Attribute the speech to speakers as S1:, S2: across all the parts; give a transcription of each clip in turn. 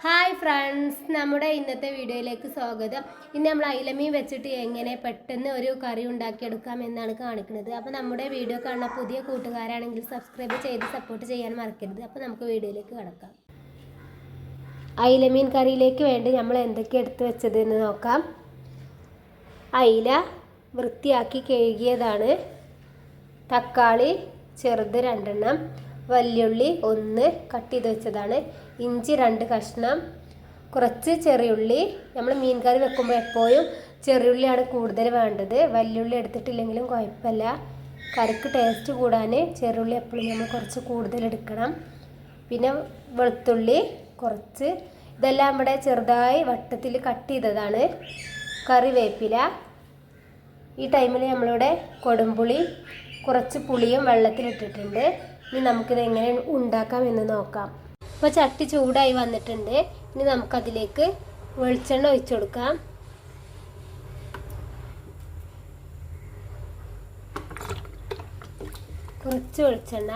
S1: Hi friends, നമ്മുടെ ഇന്നത്തെ വീഡിയോയിലേക്ക് സ്വാഗതം. ഇന്ന് നമ്മൾ അയിലമീൻ വെച്ചിട്ട് എങ്ങനെ പെട്ടെന്ന് ഒരു കറി ഉണ്ടാക്കിയെടുക്കാം എന്നാണ് കാണിക്കുന്നത്. അപ്പോൾ നമ്മുടെ വീഡിയോ കാണുന്ന പുതിയ കൂട്ടുകാരാണെങ്കിൽ സബ്സ്ക്രൈബ് ചെയ്ത് സപ്പോർട്ട് ചെയ്യാൻ മറക്കരുത്. അപ്പോൾ നമുക്ക് വീഡിയോയിലേക്ക് കിടക്കാം. അയിലമീൻ കറിയിലേക്ക് വേണ്ടി നമ്മൾ എന്തൊക്കെ എടുത്ത് വെച്ചതെന്ന് നോക്കാം. അയില വൃത്തിയാക്കി കഴുകിയതാണ്. തക്കാളി ചെറുത് 2 എണ്ണം, വല്യുള്ളി 1 കട്ട് ചെയ്ത് വെച്ചതാണ്, ഇഞ്ചി 2 കഷ്ണം, കുറച്ച് ചെറിയുള്ളി. നമ്മൾ മീൻ കറി വെക്കുമ്പോൾ എപ്പോഴും ചെറിയുള്ളിയാണ് കൂടുതൽ വേണ്ടത്. വല്യുള്ളി എടുത്തിട്ടില്ലെങ്കിലും കുഴപ്പമില്ല. കറിക്ക് ടേസ്റ്റ് കൂടാൻ ചെറിയുള്ളി എപ്പോഴും നമ്മൾ കുറച്ച് കൂടുതൽ എടുക്കണം. പിന്നെ വെളുത്തുള്ളി കുറച്ച്. ഇതെല്ലാം ഇവിടെ ചെറുതായി വട്ടത്തിൽ കട്ട് ചെയ്തതാണ്. കറിവേപ്പില. ഈ ടൈമിൽ നമ്മളിവിടെ കൊടുമ്പുളി കുറച്ച് പുളിയും വെള്ളത്തിലിട്ടിട്ടുണ്ട്. ഇനി നമുക്കിത് എങ്ങനെ ഉണ്ടാക്കാം എന്ന് നോക്കാം. ഇപ്പോൾ ചട്ടി ചൂടായി വന്നിട്ടുണ്ട്. ഇനി നമുക്കതിലേക്ക് വെളിച്ചെണ്ണ ഒഴിച്ചു കൊടുക്കാം. കുറച്ച് വെളിച്ചെണ്ണ.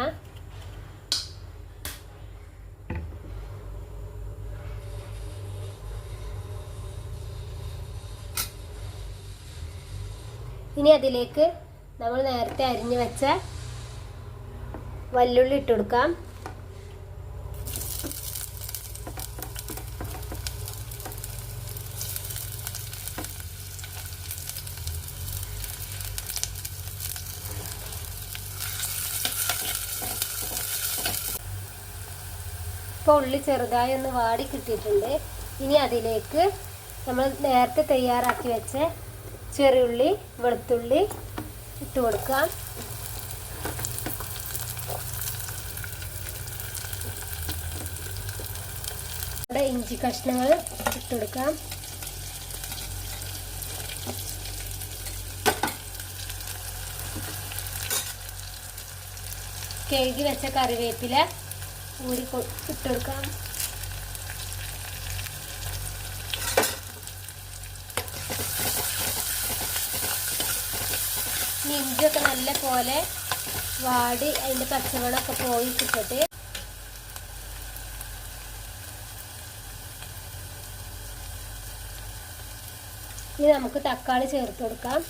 S1: ഇനി അതിലേക്ക് നമ്മൾ നേരത്തെ അരിഞ്ഞു വെച്ച വല്യുള്ളി ഇട്ട് കൊടുക്കാം. ഇപ്പോൾ ഉള്ളി ചെറുതായി ഒന്ന് വാടി കിട്ടിയിട്ടുണ്ട്. ഇനി അതിലേക്ക് നമ്മൾ നേരത്തെ തയ്യാറാക്കി വെച്ച ചെറിയുള്ളി വെളുത്തുള്ളി ഇട്ട് കൊടുക്കാം. ഇഞ്ചി കഷ്ണങ്ങൾ ഇട്ടുകൊടുക്കാം. കഴുകി വെച്ച കറിവേപ്പില ഊരി ഇട്ടുകൊടുക്കാം. ഇഞ്ചിയൊക്കെ നല്ല പോലെ വാടി അതിൻ്റെ പച്ചമണമൊക്കെ പോയി കിട്ടട്ടെ. ഇനി നമുക്ക് തക്കാളി ചേർത്ത് കൊടുക്കാം.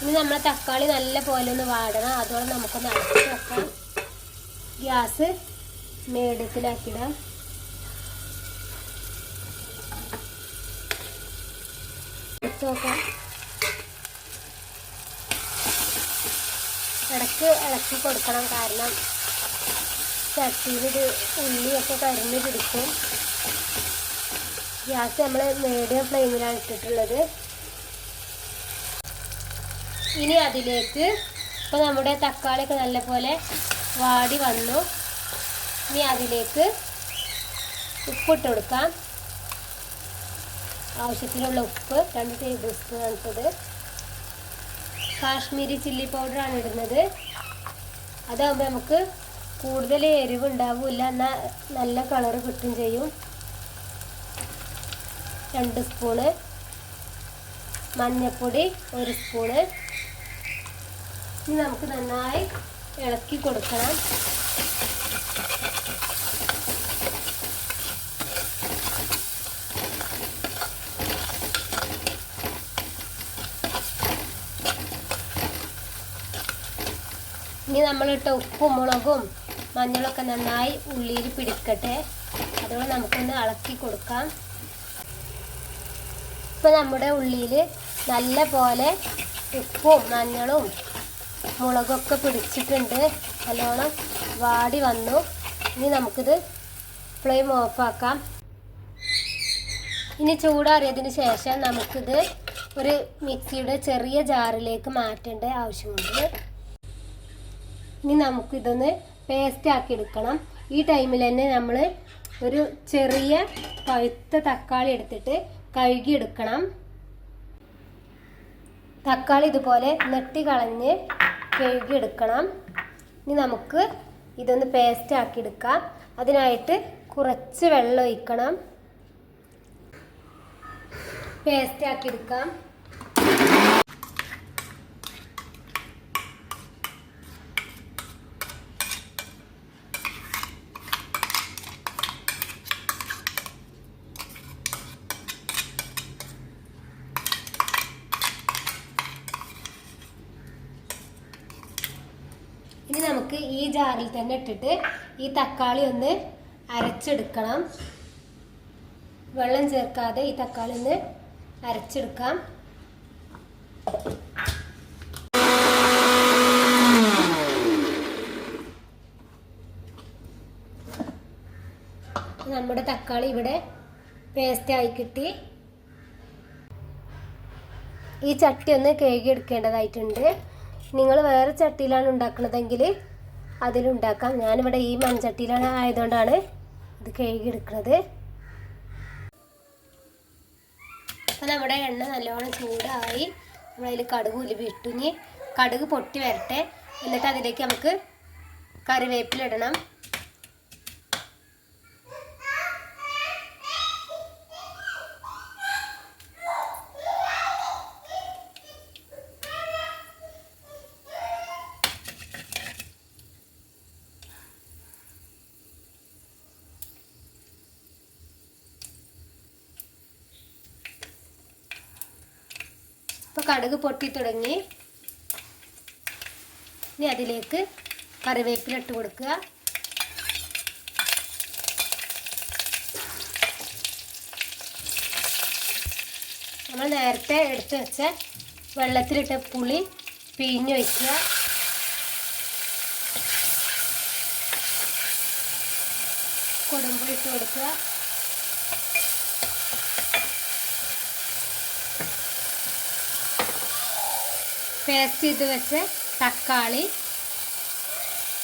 S1: ഇനി നമ്മളെ തക്കാളി നല്ല പോലെ ഒന്ന് വാടണം. അതോടെ നമുക്കൊന്ന് അടച്ച് വെക്കാം. ഗ്യാസ് മീഡിയത്തിലാക്കിടാം. നോക്കാം. ഇടയ്ക്ക് ഇളക്കി കൊടുക്കണം, കാരണം ചട്ടിയിൽ ഉള്ളിയൊക്കെ കരിഞ്ഞ് പിടിക്കും. ഗ്യാസ് നമ്മൾ മീഡിയം ഫ്ലെയിമിലാണ് ഇട്ടിട്ടുള്ളത്. ഇനി അതിലേക്ക് ഇപ്പോൾ നമ്മുടെ തക്കാളിയൊക്കെ നല്ലപോലെ വാടി വന്നു. ഇനി അതിലേക്ക് ഉപ്പിട്ട് കൊടുക്കാം. ആവശ്യത്തിനുള്ള ഉപ്പ് 2 ടേബിൾ സ്പൂൺ എടുത്തത്. കാശ്മീരി ചില്ലി പൗഡറാണ് ഇടുന്നത്. അതാകുമ്പോൾ നമുക്ക് കൂടുതൽ എരിവ് ഉണ്ടാവില്ല, എന്നാൽ നല്ല കളറ് കിട്ടും ചെയ്യും. 2 സ്പൂണ് മഞ്ഞൾപ്പൊടി 1 സ്പൂണ്. ഇനി നമുക്ക് നന്നായി ഇളക്കി കൊടുക്കണം. ഇനി നമ്മളിട്ട ഉപ്പും മുളകും മഞ്ഞളൊക്കെ നന്നായി ഉള്ളിയിൽ പിടിക്കട്ടെ. അതുകൊണ്ട് നമുക്കൊന്ന് ഇളക്കി കൊടുക്കാം. ഇപ്പോൾ നമ്മുടെ ഉള്ളിയിൽ നല്ല പോലെ ഉപ്പും മഞ്ഞളും മുളകൊക്കെ പിടിച്ചിട്ടുണ്ട്. നല്ലോണം വാടി വന്നു. ഇനി നമുക്കിത് ഫ്ലെയിം ഓഫാക്കാം. ഇനി ചൂടാറിയതിന് ശേഷം നമുക്കിത് ഒരു മിക്സിയുടെ ചെറിയ ജാറിലേക്ക് മാറ്റേണ്ട ആവശ്യമുണ്ട്. ഇനി നമുക്കിതൊന്ന് പേസ്റ്റ് ആക്കി എടുക്കണം. ഈ ടൈമിൽ തന്നെ നമ്മൾ ഒരു ചെറിയ പഴുത്ത തക്കാളി എടുത്തിട്ട് കഴുകി എടുക്കണം. തക്കാളി ഇതുപോലെ നെട്ടി കളഞ്ഞ് കഴുകിയെടുക്കണം. ഇനി നമുക്ക് ഇതൊന്ന് പേസ്റ്റ് ആക്കിയെടുക്കാം. അതിനായിട്ട് കുറച്ച് വെള്ളം ഒഴിക്കണം. പേസ്റ്റ് ആക്കിയെടുക്കാം. ഇനി നമുക്ക് ഈ ജാറിൽ തന്നെ ഇട്ടിട്ട് ഈ തക്കാളി ഒന്ന് അരച്ചെടുക്കണം. വെള്ളം ചേർക്കാതെ ഈ തക്കാളി ഒന്ന് അരച്ചെടുക്കാം. നമ്മുടെ തക്കാളി ഇവിടെ പേസ്റ്റ് ആയി കിട്ടി. ഈ ചട്ടി ഒന്ന് കഴുകിയെടുക്കേണ്ടതായിട്ടുണ്ട്. നിങ്ങൾ വേറെ ചട്ടിയിലാണ് ഉണ്ടാക്കുന്നതെങ്കിൽ അതിലുണ്ടാക്കാം. ഞാനിവിടെ ഈ മൺചട്ടിയിലാണ് ആയതുകൊണ്ടാണ് ഇത് കഴുകിയെടുക്കുന്നത്. അപ്പോൾ നമ്മുടെ എണ്ണ നല്ലോണം ചൂടായി നമ്മളതിൽ കടുക് ഉലുവ ഇട്ടു. ഇനി കടുക് പൊട്ടി വരട്ടെ. എന്നിട്ട് അതിലേക്ക് നമുക്ക് കറിവേപ്പില ഇടണം. ഇപ്പോൾ കടുക് പൊട്ടി തുടങ്ങി. ഇനി അതിലേക്ക് കറിവേപ്പില ഇട്ട് കൊടുക്കുക. നമ്മൾ നേരത്തെ എടുത്ത് വെച്ച വെള്ളത്തിലിട്ട പുളി പിഴിഞ്ഞ് വയ്ക്കുക. കൊടുമ്പുളി ഇട്ട് കൊടുക്കുക. പേസ്റ്റ് ചെയ്ത് വെച്ച് തക്കാളി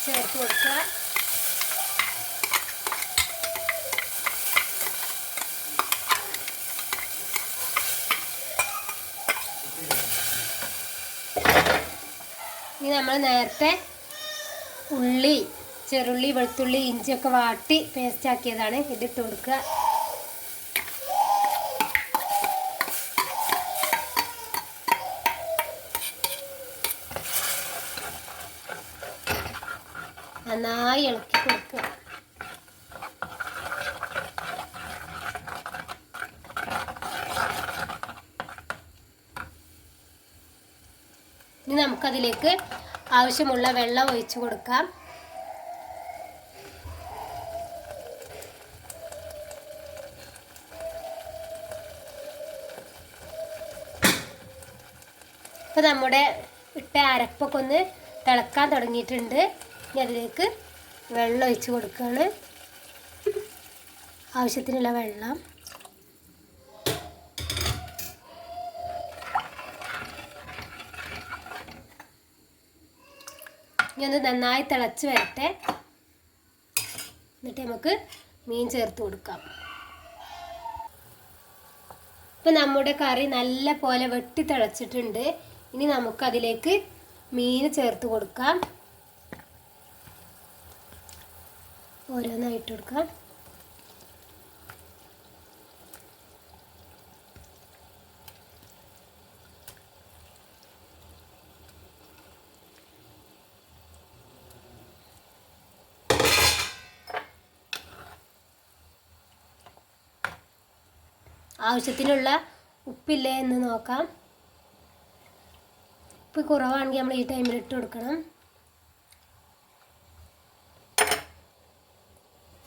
S1: ചേർത്ത് കൊടുക്കുക. ഇനി നമ്മൾ നേരത്തെ ഉള്ളി, ചെറുള്ളി, വെളുത്തുള്ളി, ഇഞ്ചിയൊക്കെ വാട്ടി പേസ്റ്റ് ആക്കിയതാണ്. ഇതിട്ട് കൊടുക്കുക. നന്നായി ഇളക്കി കൊടുക്കുക. ഇനി നമുക്കതിലേക്ക് ആവശ്യമുള്ള വെള്ളം ഒഴിച്ചു കൊടുക്കാം. ഇപ്പോൾ നമ്മുടെ ഇട്ട അരപ്പൊക്കെ ഒന്ന് തിളക്കാൻ തുടങ്ങിയിട്ടുണ്ട്. ഇനി അതിലേക്ക് വെള്ളം ഒഴിച്ച് കൊടുക്കുകയാണ്. ആവശ്യത്തിനുള്ള വെള്ളം. ഇനി ഒന്ന് നന്നായി തിളച്ച് വരട്ടെ. എന്നിട്ട് നമുക്ക് മീൻ ചേർത്ത് കൊടുക്കാം. ഇപ്പം നമ്മുടെ കറി നല്ല പോലെ വെട്ടി തിളച്ചിട്ടുണ്ട്. ഇനി നമുക്കതിലേക്ക് മീൻ ചേർത്ത് കൊടുക്കാം. ഓരോന്നായിട്ട് കൊടുക്കാം. ആവശ്യത്തിനുള്ള ഉപ്പില്ലേ എന്ന് നോക്കാം. ഉപ്പ് കുറവാണെങ്കിൽ നമ്മൾ ഈ ടൈമിൽ ഇട്ട് കൊടുക്കണം.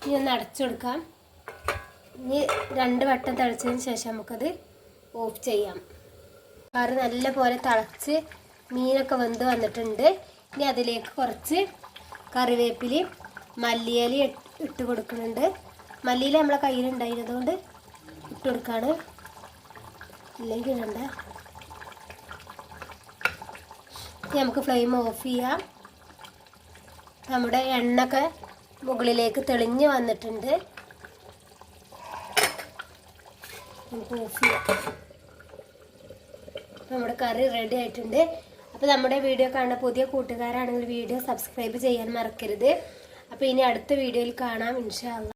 S1: ഇനി ഒന്ന് അടച്ചു കൊടുക്കാം. ഇനി 2 വട്ടം തിളച്ചതിന് ശേഷം നമുക്കത് ഓഫ് ചെയ്യാം. കറി നല്ല പോലെ തിളച്ച് മീനൊക്കെ വെന്ത് വന്നിട്ടുണ്ട്. ഇനി അതിലേക്ക് കുറച്ച് കറിവേപ്പിലയും മല്ലിയിലയും ഇട്ട് കൊടുക്കുന്നുണ്ട്. മല്ലിയില നമ്മളെ കയ്യിലുണ്ടായിരുന്നതുകൊണ്ട് ഇട്ട് കൊടുക്കാണ്, ഇല്ലെങ്കിൽ ഇടണ്ട. ഇനി നമുക്ക് ഫ്ലെയിം ഓഫ് ചെയ്യാം. നമ്മുടെ എണ്ണയൊക്കെ മുകളിലേക്ക് തെളിഞ്ഞ് വന്നിട്ടുണ്ട്. നമുക്ക് ഓഫ് ചെയ്യാം. അപ്പോൾ നമ്മുടെ കറി റെഡി ആയിട്ടുണ്ട്. അപ്പോൾ നമ്മുടെ വീഡിയോ കാണുന്ന പുതിയ കൂട്ടുകാരാണെങ്കിൽ വീഡിയോ സബ്സ്ക്രൈബ് ചെയ്യാൻ മറക്കരുത്. അപ്പോൾ ഇനി അടുത്ത വീഡിയോയിൽ കാണാം ഇൻഷാ അല്ലാഹ്.